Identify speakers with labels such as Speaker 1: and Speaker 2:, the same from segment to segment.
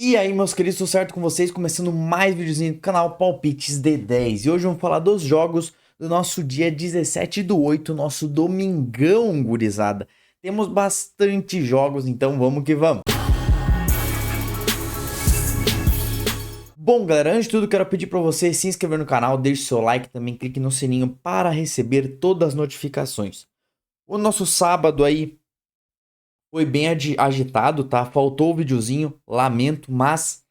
Speaker 1: E aí, meus queridos, tudo certo com vocês? Começando mais videozinho do canal Palpites D10. E hoje vamos falar dos jogos do nosso dia 17/8, nosso domingão, gurizada. Temos bastante jogos, então vamos que vamos. Bom, galera, antes de tudo, quero pedir para você se inscrever no canal, deixe seu like, também clique no sininho para receber todas as notificações. O nosso sábado aí foi bem agitado, tá? Faltou o videozinho, lamento, mas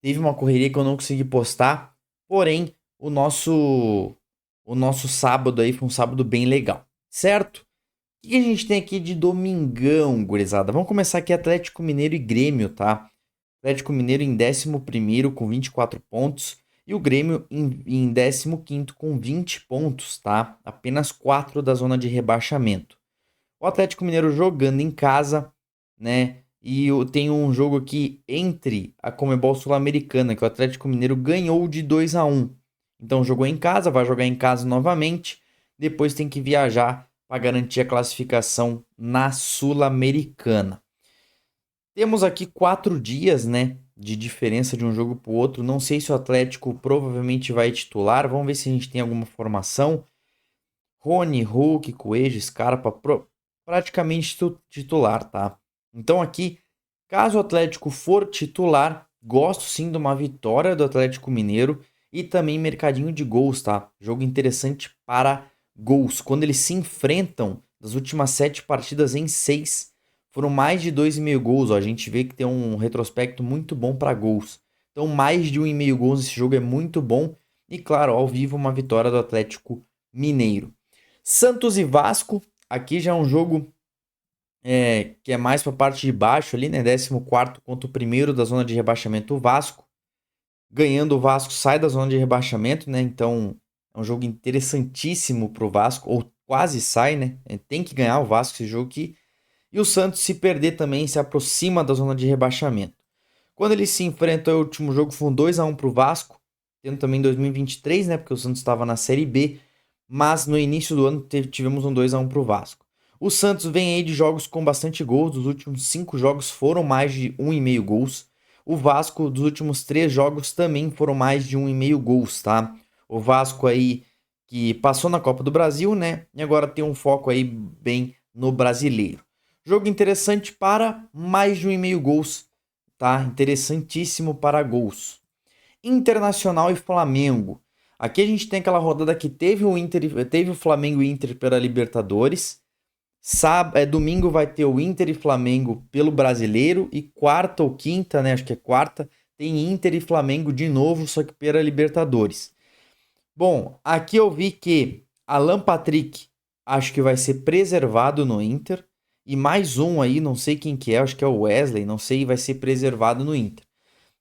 Speaker 1: teve uma correria que eu não consegui postar, porém o nosso sábado aí foi um sábado bem legal, certo? O que a gente tem aqui de domingão, gurizada? Vamos começar aqui Atlético Mineiro e Grêmio, tá? Atlético Mineiro em 11º com 24 pontos e o Grêmio em 15º com 20 pontos, tá? Apenas 4 da zona de rebaixamento. O Atlético Mineiro jogando em casa, né? E tem um jogo aqui entre a Conmebol Sul-Americana, que o Atlético Mineiro ganhou de 2-1. Então jogou em casa, vai jogar em casa novamente. Depois tem que viajar para garantir a classificação na Sul-Americana. Temos aqui 4 dias, né? De diferença de um jogo para o outro. Não sei se o Atlético provavelmente vai titular. Vamos ver se a gente tem alguma formação. Rony, Hulk, Coelho, Scarpa, praticamente titular, tá? Então aqui, caso o Atlético for titular, gosto sim de uma vitória do Atlético Mineiro e também mercadinho de gols, tá? Jogo interessante para gols. Quando eles se enfrentam, das últimas 7 partidas em 6, foram mais de 2,5 gols. Ó. A gente vê que tem um retrospecto muito bom para gols. Então mais de 1,5 gols nesse jogo é muito bom. E claro, ao vivo uma vitória do Atlético Mineiro. Santos e Vasco, aqui já é um jogo que é mais para a parte de baixo ali, né? 14º contra o primeiro da zona de rebaixamento, o Vasco. Ganhando o Vasco sai da zona de rebaixamento, né? Então é um jogo interessantíssimo para o Vasco, ou quase sai, né? Tem que ganhar o Vasco esse jogo aqui. E o Santos, se perder também, se aproxima da zona de rebaixamento. Quando eles se enfrentam, o último jogo foi um 2-1 para o Vasco, tendo também 2023, né? Porque o Santos estava na Série B. Mas no início do ano tivemos um 2-1 para o Vasco. O Santos vem aí de jogos com bastante gols. Dos últimos 5 jogos foram mais de 1,5 gols. O Vasco, dos últimos 3 jogos, também foram mais de 1,5 gols, tá? O Vasco aí que passou na Copa do Brasil, né? E agora tem um foco aí bem no brasileiro. Jogo interessante para mais de 1,5 gols, tá? Interessantíssimo para gols. Internacional e Flamengo. Aqui a gente tem aquela rodada que teve o Flamengo e Inter pela Libertadores. Domingo vai ter o Inter e Flamengo pelo Brasileiro. E quarta ou quinta, né? Acho que é quarta. Tem Inter e Flamengo de novo, só que pela Libertadores. Bom, aqui eu vi que Alan Patrick acho que vai ser preservado no Inter. E mais um aí, não sei quem que é, acho que é o Wesley, não sei, vai ser preservado no Inter.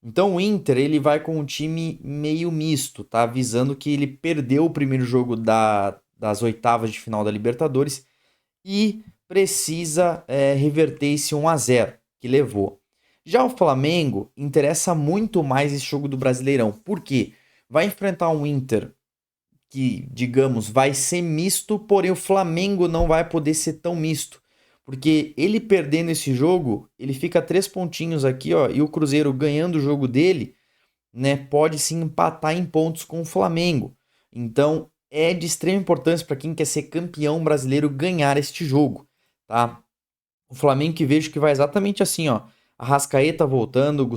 Speaker 1: Então o Inter ele vai com um time meio misto, tá? Avisando que ele perdeu o primeiro jogo das oitavas de final da Libertadores e precisa reverter esse 1-0 que levou. Já o Flamengo interessa muito mais esse jogo do Brasileirão. Por quê? Vai enfrentar um Inter que, digamos, vai ser misto, porém o Flamengo não vai poder ser tão misto. Porque ele perdendo esse jogo, ele fica 3 pontinhos aqui, ó, e o Cruzeiro ganhando o jogo dele, né, pode se empatar em pontos com o Flamengo. Então, é de extrema importância para quem quer ser campeão brasileiro ganhar este jogo, tá? O Flamengo que vejo que vai exatamente assim, ó. Arrascaeta voltando,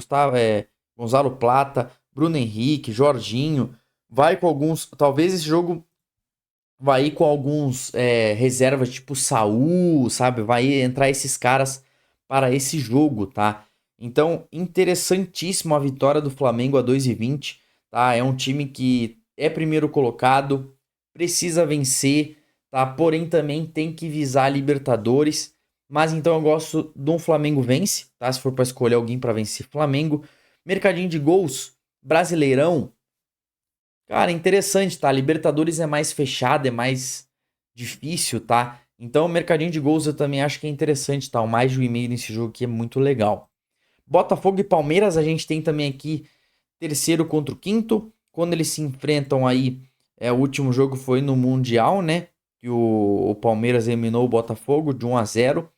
Speaker 1: Gonzalo Plata, Bruno Henrique, Jorginho, vai com alguns, talvez esse jogo vai ir com alguns reservas tipo Saul, sabe? Vai entrar esses caras para esse jogo, tá? Então, interessantíssimo a vitória do Flamengo a 2,20, tá? É um time que é primeiro colocado, precisa vencer, tá? Porém, também tem que visar a Libertadores. Mas então eu gosto de um Flamengo vence, tá? Se for para escolher alguém para vencer, Flamengo. Mercadinho de gols, Brasileirão. Cara, interessante, tá? Libertadores é mais fechado, é mais difícil, tá? Então, o mercadinho de gols eu também acho que é interessante, tá? O mais de 1,5 nesse jogo aqui é muito legal. Botafogo e Palmeiras, a gente tem também aqui terceiro contra o quinto. Quando eles se enfrentam aí, o último jogo foi no Mundial, né? Que o Palmeiras eliminou o Botafogo de 1-0.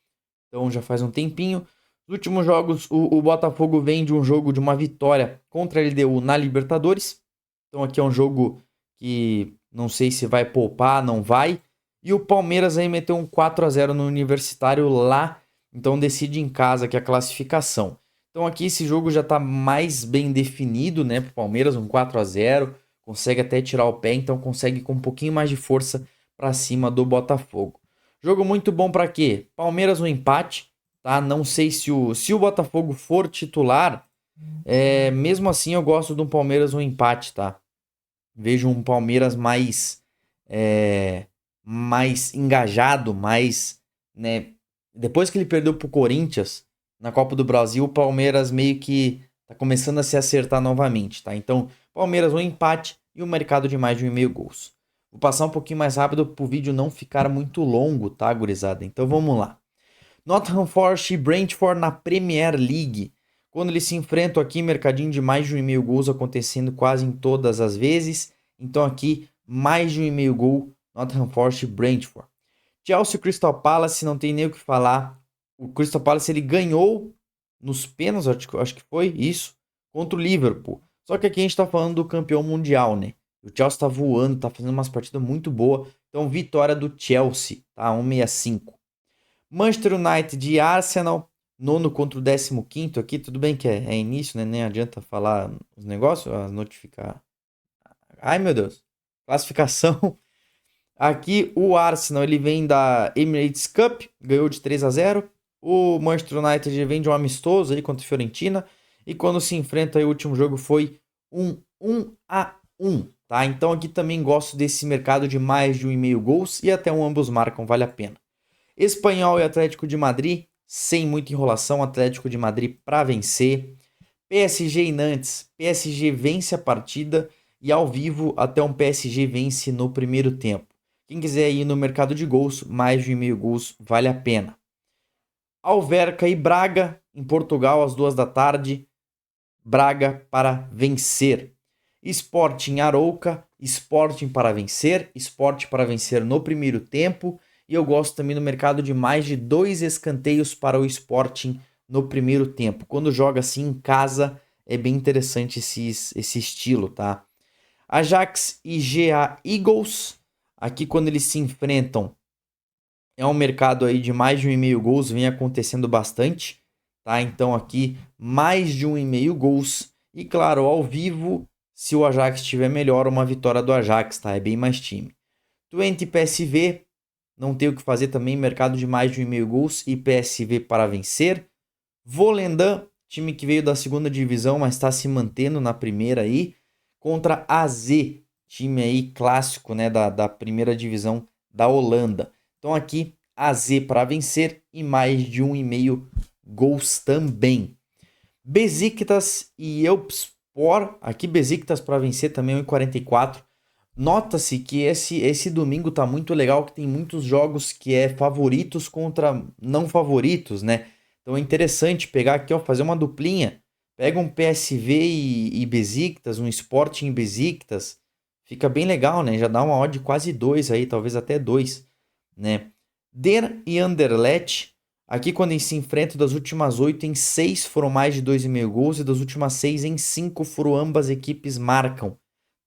Speaker 1: Então já faz um tempinho. Os últimos jogos, o Botafogo vem de um jogo de uma vitória contra a LDU na Libertadores. Então aqui é um jogo que não sei se vai poupar, não vai. E o Palmeiras aí meteu um 4-0 no Universitário lá, então decide em casa aqui a classificação. Então aqui esse jogo já está mais bem definido, né, pro Palmeiras, um 4-0, consegue até tirar o pé, então consegue com um pouquinho mais de força para cima do Botafogo. Jogo muito bom para quê? Palmeiras um empate, tá? Não sei se o Botafogo for titular, mesmo assim eu gosto de um Palmeiras um empate, tá? Vejo um Palmeiras mais engajado, mais, né? Depois que ele perdeu pro Corinthians na Copa do Brasil, o Palmeiras meio que tá começando a se acertar novamente, tá? Então, Palmeiras um empate e um mercado de mais de 1,5 gols. Vou passar um pouquinho mais rápido pro vídeo não ficar muito longo, tá, gurizada? Então vamos lá. Nottingham Forest e Brentford na Premier League. Quando eles se enfrentam aqui, mercadinho de mais de 1,5 gols acontecendo quase em todas as vezes. Então aqui, mais de 1,5 gol, Nottingham Forest e Brentford. Chelsea e Crystal Palace, não tem nem o que falar. O Crystal Palace ele ganhou nos pênaltis, acho que foi isso, contra o Liverpool. Só que aqui a gente tá falando do campeão mundial, né? O Chelsea tá voando, tá fazendo umas partidas muito boas. Então, vitória do Chelsea, tá? 1,65. Manchester United e Arsenal, nono contra o 15º aqui. Tudo bem que é início, né? Nem adianta falar os negócios, notificar. Ai, meu Deus. Classificação. Aqui o Arsenal ele vem da Emirates Cup, ganhou de 3-0. O Manchester United vem de um amistoso aí contra a Fiorentina. E quando se enfrenta aí, o último jogo foi 1-1, tá? Então aqui também gosto desse mercado de mais de 1,5 gols e até um ambos marcam, vale a pena. Espanhol e Atlético de Madrid, sem muita enrolação, Atlético de Madrid para vencer. PSG e Nantes, PSG vence a partida e ao vivo até um PSG vence no primeiro tempo. Quem quiser ir no mercado de gols, mais de 1,5 gols, vale a pena. Alverca e Braga, em Portugal, às 2 da tarde. Braga para vencer. Sporting Arouca, Sporting para vencer. Sporting para vencer no primeiro tempo. E eu gosto também no mercado de mais de 2 escanteios para o Sporting no primeiro tempo. Quando joga assim em casa, é bem interessante esse estilo, tá? Ajax e GA Eagles. Aqui quando eles se enfrentam, é um mercado aí de mais de 1,5 gols, vem acontecendo bastante, tá? Então aqui mais de 1,5 gols. E claro, ao vivo, se o Ajax estiver melhor, uma vitória do Ajax, tá? É bem mais time. Twente PSV, não tem o que fazer também, mercado de mais de 1,5 gols e PSV para vencer. Volendam, time que veio da segunda divisão, mas está se mantendo na primeira aí, contra AZ, time aí clássico, né, da primeira divisão da Holanda. Então aqui, AZ para vencer e mais de 1,5 gols também. Besiktas e Elfspor, aqui Besiktas para vencer também 1,44. Nota-se que esse domingo tá muito legal, que tem muitos jogos que é favoritos contra não favoritos, né? Então é interessante pegar aqui, ó, fazer uma duplinha. Pega um PSV e Besiktas, um Sporting e Besiktas. Fica bem legal, né? Já dá uma odd de quase 2 aí, talvez até 2, né? Den e Anderlecht. Aqui quando eles se enfrentam, das últimas 8 em 6 foram mais de 2,5 gols e das últimas 6 em 5 foram ambas equipes marcam,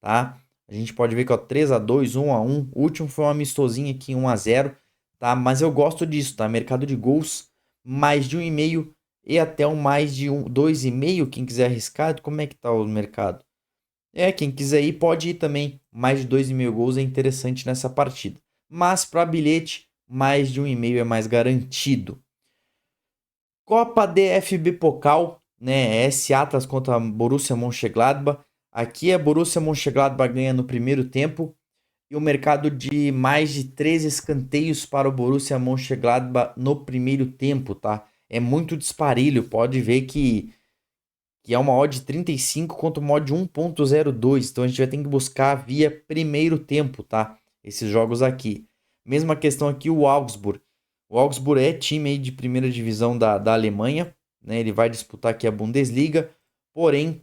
Speaker 1: tá? A gente pode ver que é 3-2, 1-1. O último foi um amistosinho aqui, 1-0, tá? Mas eu gosto disso, tá? Mercado de gols, mais de 1,5 e até um mais de 2,5. Quem quiser arriscar, como é que tá o mercado? Quem quiser ir pode ir também. Mais de 2,5 gols é interessante nessa partida. Mas para bilhete, mais de 1,5 é mais garantido. Copa DFB Pokal, né? S Atlas contra Borussia Mönchengladbach. Aqui a Borussia Mönchengladbach ganha no primeiro tempo e o mercado de mais de 3 escanteios para o Borussia Mönchengladbach no primeiro tempo, tá? É muito disparilho, pode ver que é uma odd de 35 contra uma odd de 1,02, então a gente vai ter que buscar via primeiro tempo, tá? Esses jogos aqui. Mesma questão aqui o Augsburg. O Augsburg é time aí de primeira divisão da Alemanha, né? Ele vai disputar aqui a Bundesliga, porém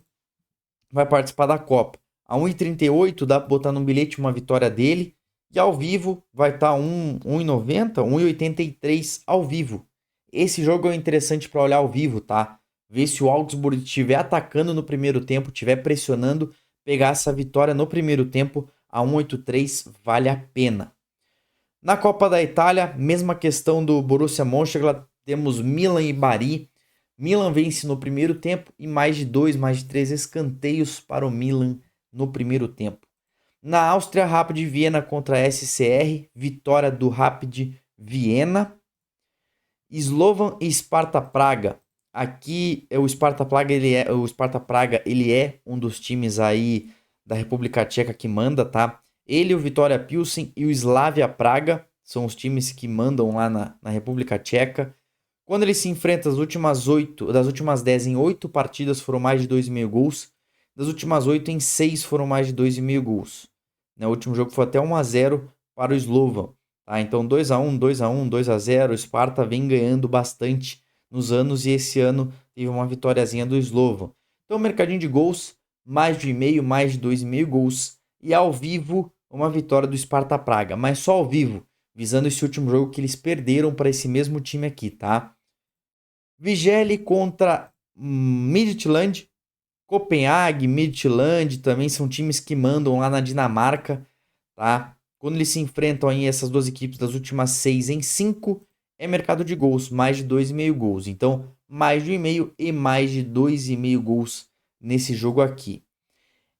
Speaker 1: vai participar da Copa. A 1,38 dá para botar no bilhete uma vitória dele. E ao vivo vai estar 1,90, 1,83 ao vivo. Esse jogo é interessante para olhar ao vivo, tá? Ver se o Augsburg estiver atacando no primeiro tempo, estiver pressionando, pegar essa vitória no primeiro tempo a 1,83 vale a pena. Na Copa da Itália, mesma questão do Borussia Mönchengladbach, temos Milan e Bari. Milan vence no primeiro tempo e mais de 3 escanteios para o Milan no primeiro tempo. Na Áustria, Rapid Viena contra SCR, vitória do Rapid Viena. Slovan e Sparta Praga. Aqui o Sparta Praga, ele é um dos times aí da República Tcheca que manda, tá? Ele, o Vitória Pilsen e o Slavia Praga são os times que mandam lá na República Tcheca. Quando eles se enfrentam, das últimas 10 em 8 partidas foram mais de 2,5 gols. Das últimas 8 em 6 foram mais de 2,5 gols. O último jogo foi até 1-0 para o Slovan. Tá? Então 2-1, 2-1, 2-0. O Sparta vem ganhando bastante nos anos e esse ano teve uma vitóriazinha do Slovan. Então mercadinho de gols, mais de 1,5, mais de 2,5 gols. E ao vivo, uma vitória do Sparta Praga. Mas só ao vivo, visando esse último jogo que eles perderam para esse mesmo time aqui, tá? Vigeli contra Midtjylland. Copenhague, Midtjylland também são times que mandam lá na Dinamarca, tá? Quando eles se enfrentam aí essas duas equipes das últimas 6 em 5, é mercado de gols, mais de 2,5 gols. Então, mais de 1,5 e mais de 2,5 gols nesse jogo aqui.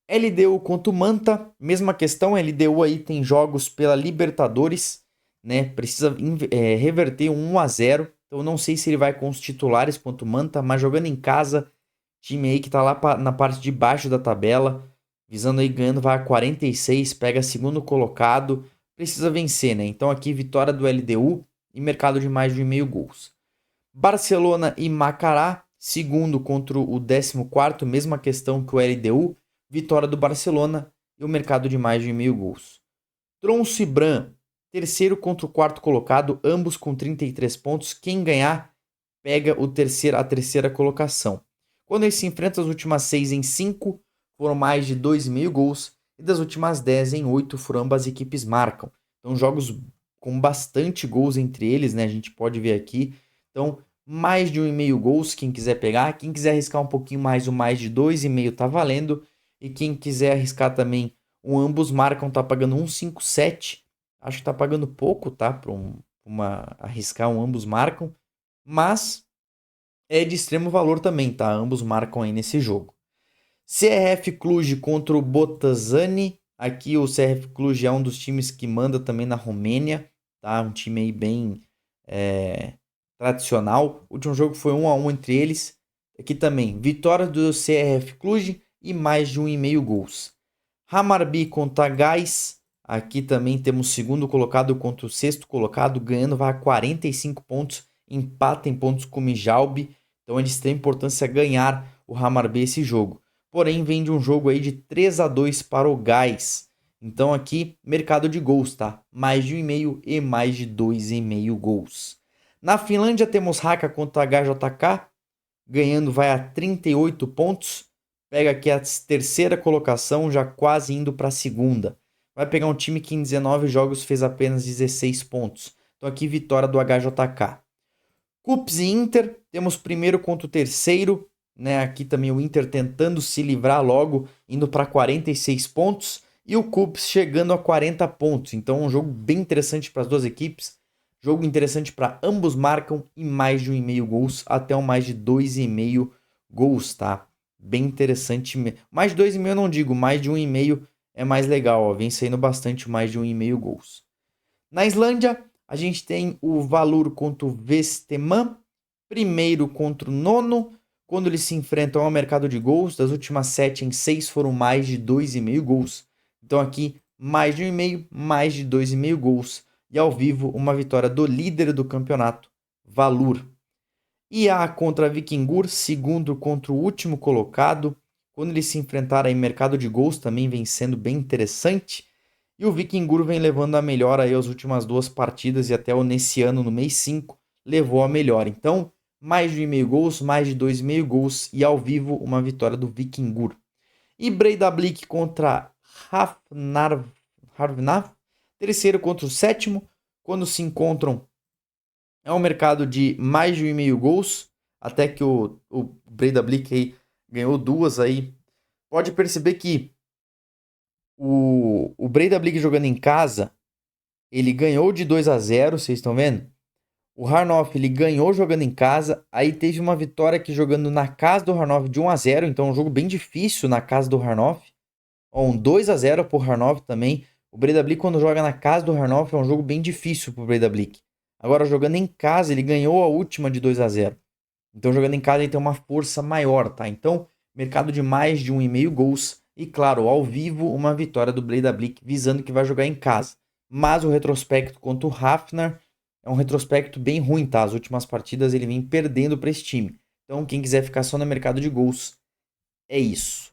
Speaker 1: LDU contra o Manta, mesma questão, LDU aí tem jogos pela Libertadores, né? Precisa reverter um 1-0. Então não sei se ele vai com os titulares contra o Manta, mas jogando em casa, time aí que tá lá na parte de baixo da tabela, visando aí ganhando, vai a 46, pega segundo colocado, precisa vencer, né? Então aqui vitória do LDU e mercado de mais de 1,5 gols. Barcelona e Macará, segundo contra o 14º, mesma questão que o LDU, vitória do Barcelona e o mercado de mais de 1,5 gols. Tromsø e Brann, terceiro contra o quarto colocado, ambos com 33 pontos. Quem ganhar, pega a terceira colocação. Quando eles se enfrentam, as últimas 6 em 5 foram mais de 2,5 gols. E das últimas 10 em 8 foram ambas equipes marcam. Então jogos com bastante gols entre eles, né? A gente pode ver aqui. Então mais de 1,5 gols, quem quiser pegar. Quem quiser arriscar um pouquinho mais, o mais de 2,5 tá valendo. E quem quiser arriscar também, o ambos marcam, tá pagando 1,57. Acho que tá pagando pouco, tá? Para arriscar um ambos marcam. Mas é de extremo valor também, tá? Ambos marcam aí nesse jogo. CRF Cluj contra o Botazzani. Aqui o CRF Cluj é um dos times que manda também na Romênia, tá? Um time aí bem tradicional. O último jogo foi 1-1 entre eles. Aqui também, vitória do CRF Cluj e mais de 1,5 gols. Hammarby contra Gais. Aqui também temos o segundo colocado contra o sexto colocado, ganhando vai a 45 pontos, empata em pontos com o Mijalbi. Então é de extrema importância ganhar o Hammarby esse jogo. Porém, vem de um jogo aí de 3-2 para o Gais. Então aqui, mercado de gols, tá? Mais de 1,5 e mais de 2,5 gols. Na Finlândia temos Haka contra HJK, ganhando vai a 38 pontos. Pega aqui a terceira colocação, já quase indo para a segunda. Vai pegar um time que em 19 jogos fez apenas 16 pontos. Então aqui vitória do HJK. Cups e Inter, temos primeiro contra o terceiro, né? Aqui também o Inter tentando se livrar logo, indo para 46 pontos. E o Cups chegando a 40 pontos. Então um jogo bem interessante para as duas equipes. Jogo interessante para ambos marcam e mais de 1,5 gols, até um mais de 2,5 gols, tá? Bem interessante. Mais de 2,5 eu não digo, mais de 1,5 é mais legal, ó. Vem saindo bastante mais de 1,5 gols. Na Islândia, a gente tem o Valur contra o Vesteman, primeiro contra o nono. Quando eles se enfrentam ao mercado de gols, das últimas 7 em 6 foram mais de 2,5 gols. Então aqui, mais de 1,5, mais de 2,5 gols. E ao vivo, uma vitória do líder do campeonato, Valur. IA contra Vikingur, segundo contra o último colocado. Quando eles se enfrentaram em mercado de gols, também vem sendo bem interessante. E o Vikingur vem levando a melhor aí as últimas duas partidas e até nesse ano, no mês 5, levou a melhor. Então, mais de 1,5 gols, mais de 2,5 gols e ao vivo uma vitória do Vikingur. E Breiðablik contra Hafnar, terceiro contra o sétimo. Quando se encontram É um mercado de mais de 1,5 gols, até que o Breidablik aí ganhou 2 aí. Pode perceber que o Breidablik jogando em casa, ele ganhou de 2-0, vocês estão vendo? O Harnoff, ele ganhou jogando em casa, aí teve uma vitória aqui jogando na casa do Harnoff de 1-0, então um jogo bem difícil na casa do Harnoff. Um 2-0 pro Harnoff também. O Breidablik, quando joga na casa do Harnoff, é um jogo bem difícil pro Breidablik. Agora, jogando em casa, ele ganhou a última de 2-0. Então, jogando em casa, ele tem uma força maior, tá? Então, mercado de mais de 1,5 gols. E, claro, ao vivo, uma vitória do Breidablik, visando que vai jogar em casa. Mas o retrospecto contra o Hafnar é um retrospecto bem ruim, tá? As últimas partidas ele vem perdendo para esse time. Então, quem quiser ficar só no mercado de gols, é isso.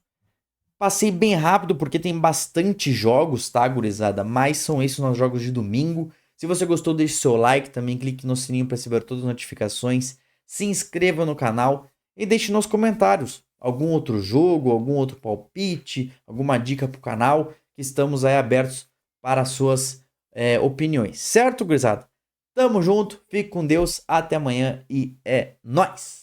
Speaker 1: Passei bem rápido porque tem bastante jogos, tá, gurizada? Mas são esses os jogos de domingo. Se você gostou, deixe seu like, também clique no sininho para receber todas as notificações. Se inscreva no canal e deixe nos comentários algum outro jogo, algum outro palpite, alguma dica pro canal, que estamos aí abertos para as suas opiniões. Certo, gurizada? Tamo junto, fique com Deus, até amanhã e é nóis!